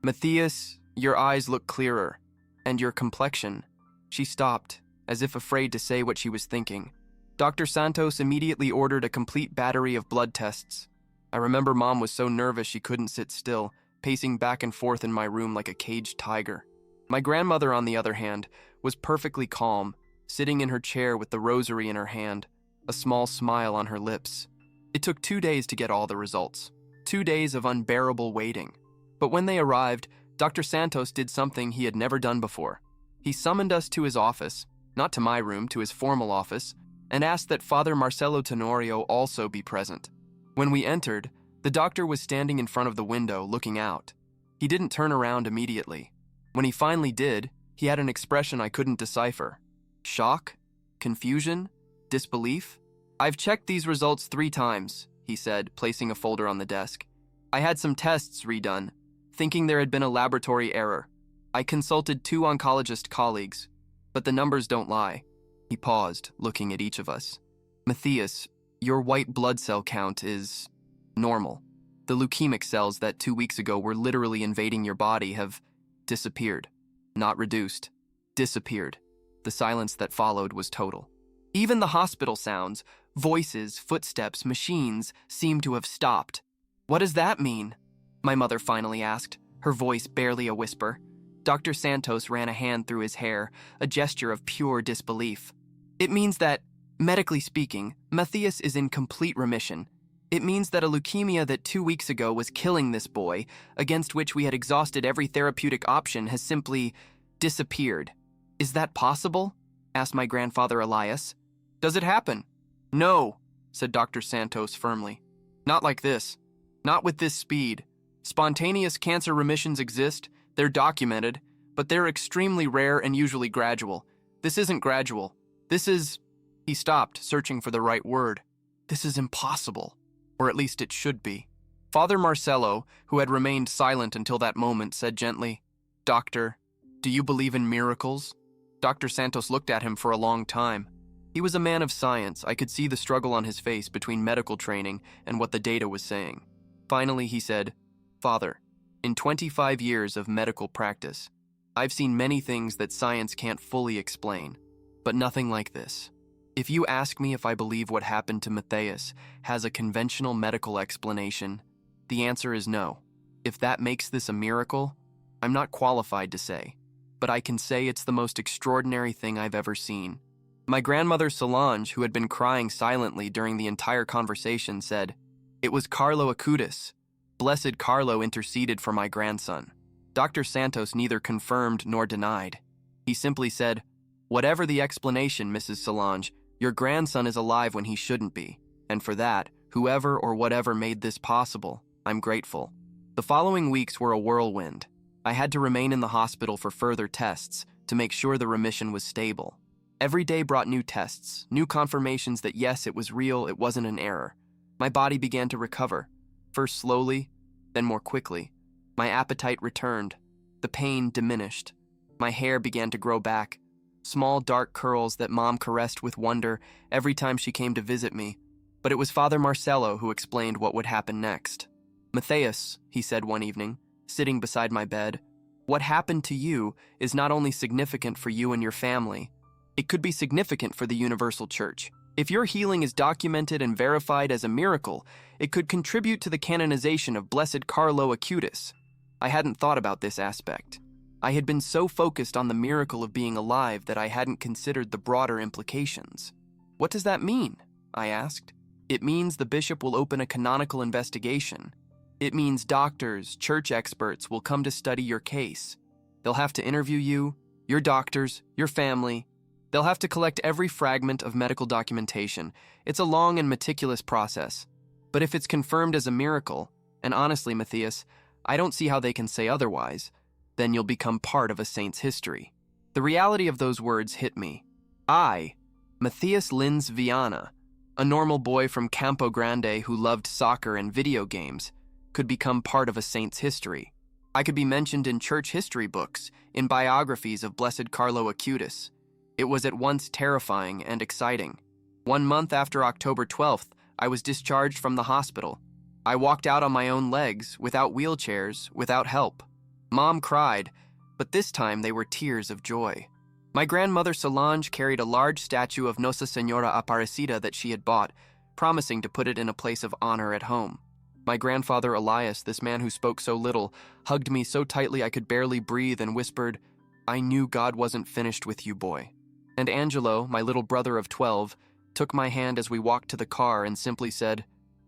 Matheus, your eyes look clearer, and your complexion. She stopped, as if afraid to say what she was thinking. Dr. Santos immediately ordered a complete battery of blood tests. I remember Mom was so nervous she couldn't sit still, pacing back and forth in my room like a caged tiger. My grandmother, on the other hand, was perfectly calm, sitting in her chair with the rosary in her hand, a small smile on her lips. It took 2 days to get all the results. 2 days of unbearable waiting. But when they arrived, Dr. Santos did something he had never done before. He summoned us to his office, not to my room, to his formal office, and asked that Father Marcelo Tenorio also be present. When we entered, the doctor was standing in front of the window, looking out. He didn't turn around immediately. When he finally did, he had an expression I couldn't decipher. Shock? Confusion? Disbelief? I've checked these results 3 times, he said, placing a folder on the desk. I had some tests redone, thinking there had been a laboratory error. I consulted 2 oncologist colleagues, but the numbers don't lie. He paused, looking at each of us. Matheus, Your white blood cell count is normal. The leukemic cells that 2 weeks ago were literally invading your body have disappeared. Not reduced. Disappeared. The silence that followed was total. Even the hospital sounds, voices, footsteps, machines, seemed to have stopped. What does that mean? My mother finally asked, her voice barely a whisper. Dr. Santos ran a hand through his hair, a gesture of pure disbelief. It means that, medically speaking, Matheus is in complete remission. It means that a leukemia that 2 weeks ago was killing this boy, against which we had exhausted every therapeutic option, has simply disappeared. Is that possible? Asked my grandfather Elias. Does it happen? No, said Dr. Santos firmly. Not like this. Not with this speed. Spontaneous cancer remissions exist, they're documented, but they're extremely rare and usually gradual. This isn't gradual. This is... He stopped, searching for the right word. This is impossible. Or at least it should be. Father Marcelo, who had remained silent until that moment, said gently, Doctor, do you believe in miracles? Dr. Santos looked at him for a long time. He was a man of science. I could see the struggle on his face between medical training and what the data was saying. Finally, he said, Father, in 25 years of medical practice, I've seen many things that science can't fully explain, but nothing like this. If you ask me if I believe what happened to Matheus has a conventional medical explanation, the answer is no. If that makes this a miracle, I'm not qualified to say, but I can say it's the most extraordinary thing I've ever seen. My grandmother Solange, who had been crying silently during the entire conversation, said, It was Carlo Acutis. Blessed Carlo interceded for my grandson. Dr. Santos neither confirmed nor denied. He simply said, Whatever the explanation, Mrs. Solange, your grandson is alive when he shouldn't be, and for that, whoever or whatever made this possible, I'm grateful. The following weeks were a whirlwind. I had to remain in the hospital for further tests to make sure the remission was stable. Every day brought new tests, new confirmations that yes, it was real, it wasn't an error. My body began to recover, first slowly, then more quickly. My appetite returned. The pain diminished. My hair began to grow back. Small dark curls that Mom caressed with wonder every time she came to visit me. But it was Father Marcelo who explained what would happen next. Matheus, he said one evening, sitting beside my bed, what happened to you is not only significant for you and your family, it could be significant for the Universal Church. If your healing is documented and verified as a miracle, it could contribute to the canonization of Blessed Carlo Acutis. I hadn't thought about this aspect. I had been so focused on the miracle of being alive that I hadn't considered the broader implications. What does that mean? I asked. It means the bishop will open a canonical investigation. It means doctors, church experts will come to study your case. They'll have to interview you, your doctors, your family. They'll have to collect every fragment of medical documentation. It's a long and meticulous process. But if it's confirmed as a miracle, and honestly, Matheus, I don't see how they can say otherwise, then you'll become part of a saint's history. The reality of those words hit me. I, Matheus Vianna, a normal boy from Campo Grande who loved soccer and video games, could become part of a saint's history. I could be mentioned in church history books, in biographies of Blessed Carlo Acutis. It was at once terrifying and exciting. 1 month after October 12th, I was discharged from the hospital. I walked out on my own legs, without wheelchairs, without help. Mom cried, but this time they were tears of joy. My grandmother Solange carried a large statue of Nossa Senhora Aparecida that she had bought, promising to put it in a place of honor at home. My grandfather Elias, this man who spoke so little, hugged me so tightly I could barely breathe and whispered, I knew God wasn't finished with you, boy. And Angelo, my little brother of 12, took my hand as we walked to the car and simply said,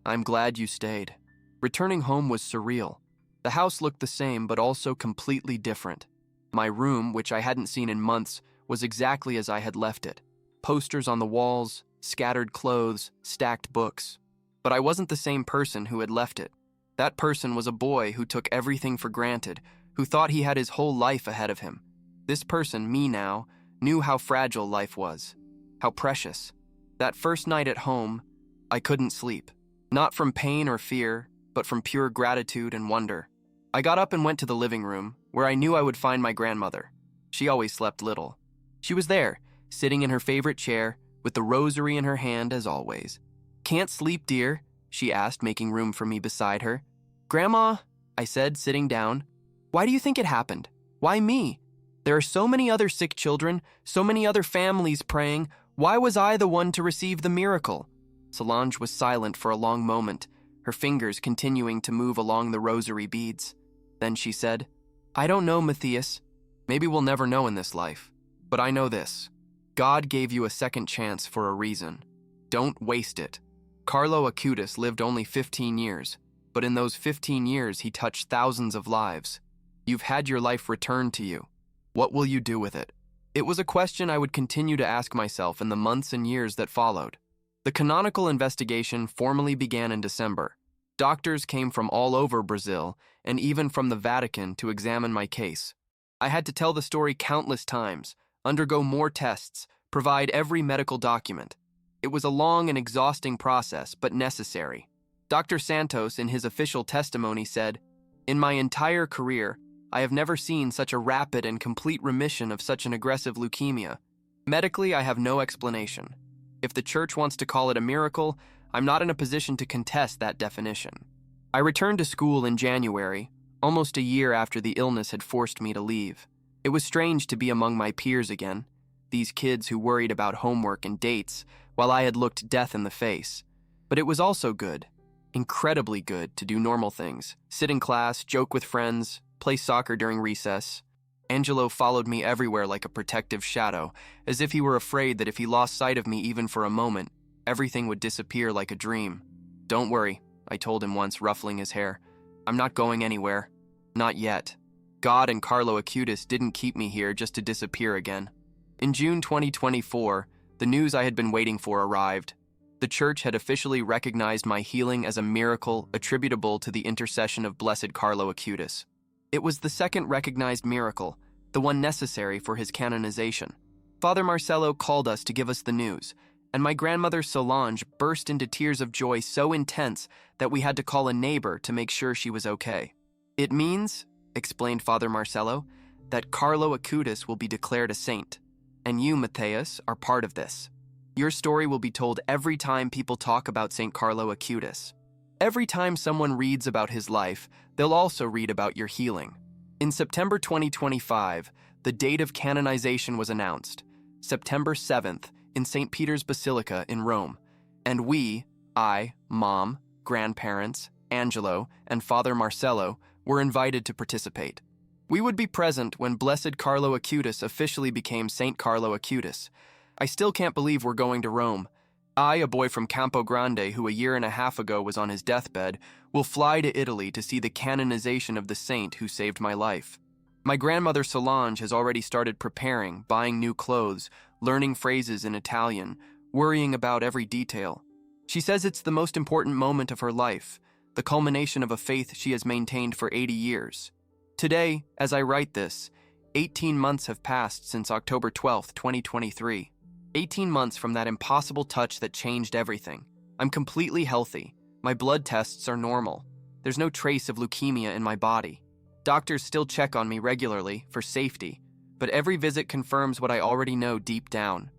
I'm glad you stayed. Returning home was surreal. The house looked the same, but also completely different. My room, which I hadn't seen in months, was exactly as I had left it. Posters on the walls, scattered clothes, stacked books. But I wasn't the same person who had left it. That person was a boy who took everything for granted, who thought he had his whole life ahead of him. This person, me now, knew how fragile life was, how precious. That first night at home, I couldn't sleep. Not from pain or fear, but from pure gratitude and wonder. I got up and went to the living room, where I knew I would find my grandmother. She always slept little. She was there, sitting in her favorite chair, with the rosary in her hand as always. can't sleep, dear?" she asked, making room for me beside her. "Grandma," I said, sitting down, "why do you think it happened? Why me? There are so many other sick children, so many other families praying. Why was I the one to receive the miracle?" Solange was silent for a long moment, her fingers continuing to move along the rosary beads. Then she said, "I don't know, Matthias. Maybe we'll never know in this life. But I know this. God gave you a second chance for a reason. Don't waste it. Carlo Acutis lived only 15 years, but in those 15 years he touched thousands of lives. You've had your life returned to you. What will you do with it?" It was a question I would continue to ask myself in the months and years that followed. The canonical investigation formally began in December. Doctors came from all over Brazil and even from the Vatican to examine my case. I had to tell the story countless times, undergo more tests, provide every medical document. It was a long and exhausting process, but necessary. Dr. Santos, in his official testimony, said, "In my entire career, I have never seen such a rapid and complete remission of such an aggressive leukemia. Medically, I have no explanation. If the church wants to call it a miracle, I'm not in a position to contest that definition." I returned to school in January, almost a year after the illness had forced me to leave. It was strange to be among my peers again, these kids who worried about homework and dates, while I had looked death in the face. But it was also good, incredibly good, to do normal things, sit in class, joke with friends, play soccer during recess. Angelo followed me everywhere like a protective shadow, as if he were afraid that if he lost sight of me even for a moment, everything would disappear like a dream. "Don't worry," I told him once, ruffling his hair. "I'm not going anywhere. Not yet. God and Carlo Acutis didn't keep me here just to disappear again." In June 2024, the news I had been waiting for arrived. The church had officially recognized my healing as a miracle attributable to the intercession of Blessed Carlo Acutis. It was the second recognized miracle, the one necessary for his canonization. Father Marcelo called us to give us the news, and my grandmother Solange burst into tears of joy so intense that we had to call a neighbor to make sure she was okay. "It means," explained Father Marcelo, "that Carlo Acutis will be declared a saint, and you, Matheus, are part of this. Your story will be told every time people talk about St. Carlo Acutis. Every time someone reads about his life, they'll also read about your healing." In September 2025, the date of canonization was announced, September 7th, in St. Peter's Basilica in Rome, and we, I, Mom, grandparents, Angelo, and Father Marcelo, were invited to participate. We would be present when Blessed Carlo Acutis officially became St. Carlo Acutis. I still can't believe we're going to Rome. I, a boy from Campo Grande who a year and a half ago was on his deathbed, will fly to Italy to see the canonization of the saint who saved my life. My grandmother Solange has already started preparing, buying new clothes, learning phrases in Italian, worrying about every detail. She says it's the most important moment of her life, the culmination of a faith she has maintained for 80 years. Today, as I write this, 18 months have passed since October 12th, 2023. 18 months from that impossible touch that changed everything. I'm completely healthy. My blood tests are normal. There's no trace of leukemia in my body. Doctors still check on me regularly for safety, but every visit confirms what I already know deep down.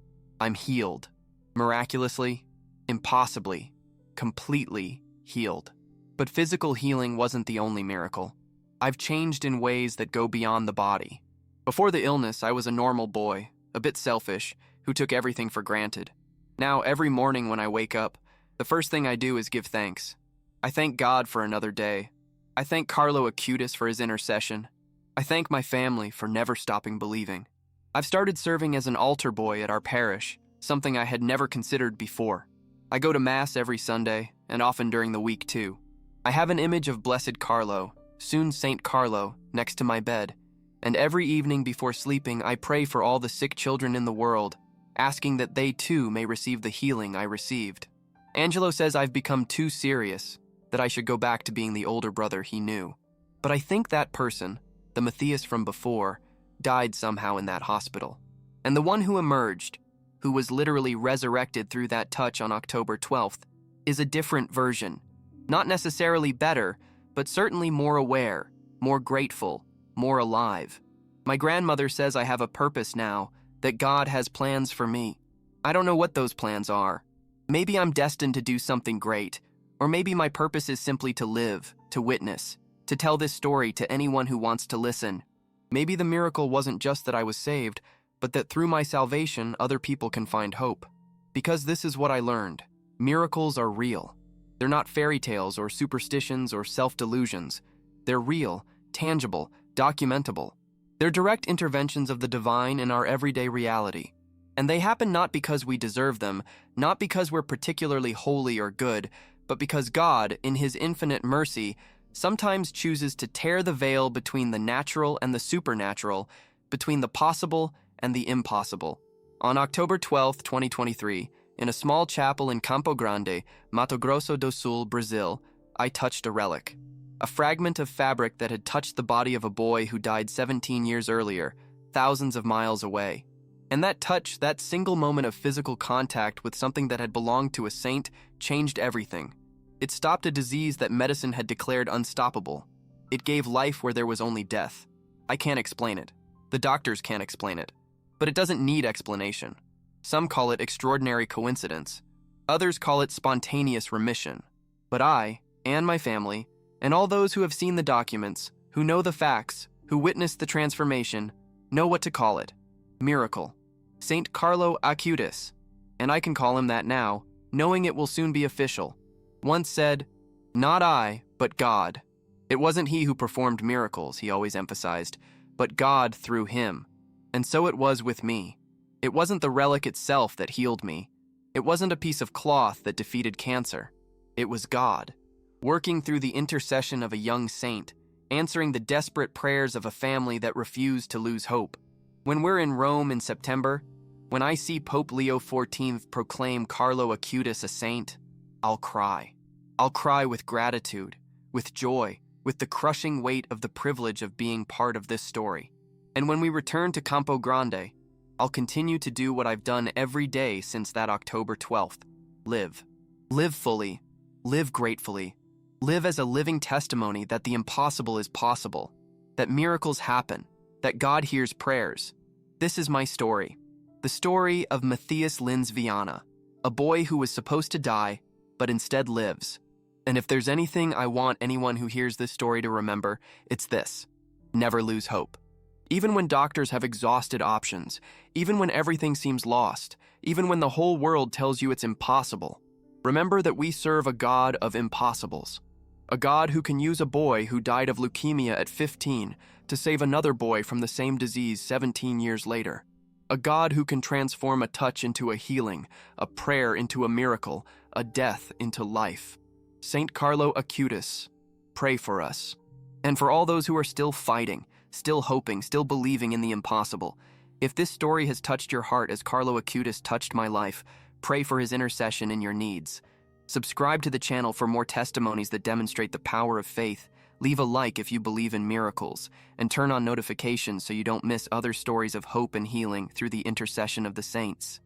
I'm healed. Miraculously, impossibly, completely healed. But physical healing wasn't the only miracle. I've changed in ways that go beyond the body. Before the illness, I was a normal boy, a bit selfish, who took everything for granted. Now, every morning when I wake up, the first thing I do is give thanks. I thank God for another day. I thank Carlo Acutis for his intercession. I thank my family for never stopping believing. I've started serving as an altar boy at our parish, something I had never considered before. I go to Mass every Sunday, and often during the week too. I have an image of Blessed Carlo, soon Saint Carlo, next to my bed, and every evening before sleeping I pray for all the sick children in the world, asking that they too may receive the healing I received. Angelo says I've become too serious, that I should go back to being the older brother he knew. But I think that person, the Matthias from before, died somehow in that hospital. And the one who emerged, who was literally resurrected through that touch on October 12th, is a different version. Not necessarily better, but certainly more aware, more grateful, more alive. My grandmother says I have a purpose now, that God has plans for me. I don't know what those plans are. Maybe I'm destined to do something great, or maybe my purpose is simply to live, to witness, to tell this story to anyone who wants to listen. Maybe the miracle wasn't just that I was saved, but that through my salvation, other people can find hope. Because this is what I learned. Miracles are real. They're not fairy tales or superstitions or self-delusions. They're real, tangible, documentable. They're direct interventions of the divine in our everyday reality. And they happen not because we deserve them, not because we're particularly holy or good, but because God, in His infinite mercy, sometimes chooses to tear the veil between the natural and the supernatural, between the possible and the impossible. On October 12, 2023, in a small chapel in Campo Grande, Mato Grosso do Sul, Brazil, I touched a relic. A fragment of fabric that had touched the body of a boy who died 17 years earlier, thousands of miles away. And that touch, that single moment of physical contact with something that had belonged to a saint, changed everything. It stopped a disease that medicine had declared unstoppable. It gave life where there was only death. I can't explain it. The doctors can't explain it. But it doesn't need explanation. Some call it extraordinary coincidence. Others call it spontaneous remission. But I, and my family, and all those who have seen the documents, who know the facts, who witnessed the transformation, know what to call it. Miracle. Saint Carlo Acutis. And I can call him that now, knowing it will soon be official. Once said, "Not I, but God." It wasn't he who performed miracles, he always emphasized, but God through him. And so it was with me. It wasn't the relic itself that healed me. It wasn't a piece of cloth that defeated cancer. It was God, working through the intercession of a young saint, answering the desperate prayers of a family that refused to lose hope. When we're in Rome in September, when I see Pope Leo XIV proclaim Carlo Acutis a saint, I'll cry. I'll cry with gratitude, with joy, with the crushing weight of the privilege of being part of this story. And when we return to Campo Grande, I'll continue to do what I've done every day since that October 12th. Live. Live fully. Live gratefully. Live as a living testimony that the impossible is possible, that miracles happen, that God hears prayers. This is my story. The story of Matheus Vianna, a boy who was supposed to die, but instead lives. And if there's anything I want anyone who hears this story to remember, it's this: never lose hope. Even when doctors have exhausted options, even when everything seems lost, even when the whole world tells you it's impossible, remember that we serve a God of impossibles. A God who can use a boy who died of leukemia at 15 to save another boy from the same disease 17 years later. A God who can transform a touch into a healing, a prayer into a miracle, a death into life. Saint Carlo Acutis, pray for us. And for all those who are still fighting, still hoping, still believing in the impossible. If this story has touched your heart as Carlo Acutis touched my life, pray for his intercession in your needs. Subscribe to the channel for more testimonies that demonstrate the power of faith. Leave a like if you believe in miracles, and turn on notifications so you don't miss other stories of hope and healing through the intercession of the saints.